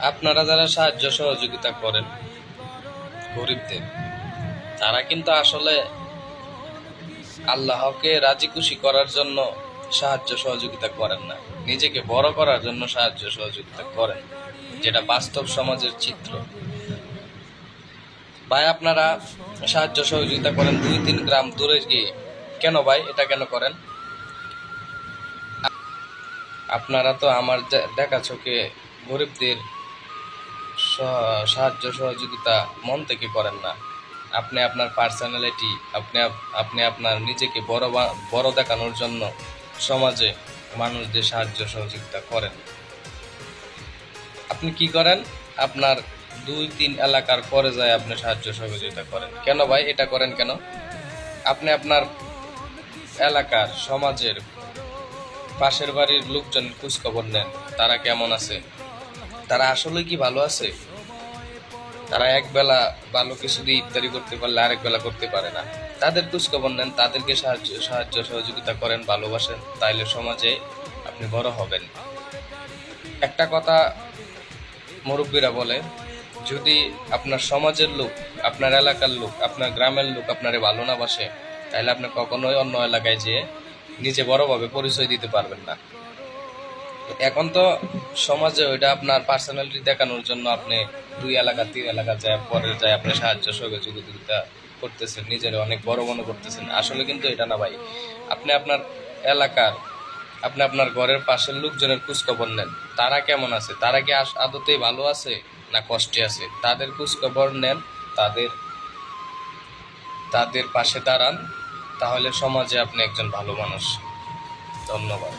আপনারা যারা সাহায্য সহযোগিতা করেন গরিবদের, তারা কিন্তু আসলে আল্লাহকে রাজি খুশি করার জন্য সাহায্য সহযোগিতা করেন না, নিজেকে বড় করার জন্য সাহায্য সহযোগিতা করেন, যেটা বাস্তব সমাজের চিত্র। ভাই, আপনারা সাহায্য সহযোগিতা করেন 2-3 গ্রাম দূরে গিয়ে, কেন ভাই এটা কেন করেন? আপনারা তো আমার দেখা চোখে গরিবদের সাহায্য সহযোগিতা মন থেকে করেন না। আপনি আপনার পার্সোনালিটি, আপনি আপনার নিজেকে বড় দেখানোর জন্য সমাজে মানুষদের সাহায্য সহযোগিতা করেন। আপনি কি করেন? আপনার 2-3 এলাকার পরে যায় আপনি সাহায্য সহযোগিতা করেন। কেন ভাই এটা করেন কেন? আপনি আপনার এলাকার সমাজের পাশের বাড়ির লোকজন খোঁজখবর নেন, তারা কেমন আছে, তারা আসলে কি ভালো আছে? তারা এক বেলা ভালো কিছু দিয়ে ইফতারি করতে পারলে আরেক বেলা করতে পারে না। তাদের খোঁজখবর নেন, তাদেরকে সাহায্য সহযোগিতা করেন, ভালোবাসেন, তাইলে সমাজে আপনি বড় হবেন। একটা কথা মুরব্বীরা বলে, যদি আপনার সমাজের লোক, আপনার এলাকার লোক, আপনার গ্রামের লোক আপনারে ভালো না বাসে, তাহলে আপনি কখনোই অন্য এলাকায় যেয়ে নিজে বড়ভাবে পরিচয় দিতে পারবেন না। এখন তো সমাজে ওইটা আপনার পার্সোনালিটি দেখানোর জন্য আপনি 2 এলাকা 3 এলাকা যায় পরে যায় আপনি সাহায্য সহযোগিতা করতেছেন, নিজের অনেক বড় মনে করতেছেন। আসলে কিন্তু এটা না ভাই। আপনি আপনার এলাকার, আপনি আপনার ঘরের পাশের লোকজনের খোঁজখবর নেন, তারা কেমন আছে, তারা কি আদতেই ভালো আছে না কষ্টে আছে, তাদের খোঁজখবর নেন, তাদের তাদের পাশে দাঁড়ান, তাহলে সমাজে আপনি একজন ভালো মানুষ। ধন্যবাদ।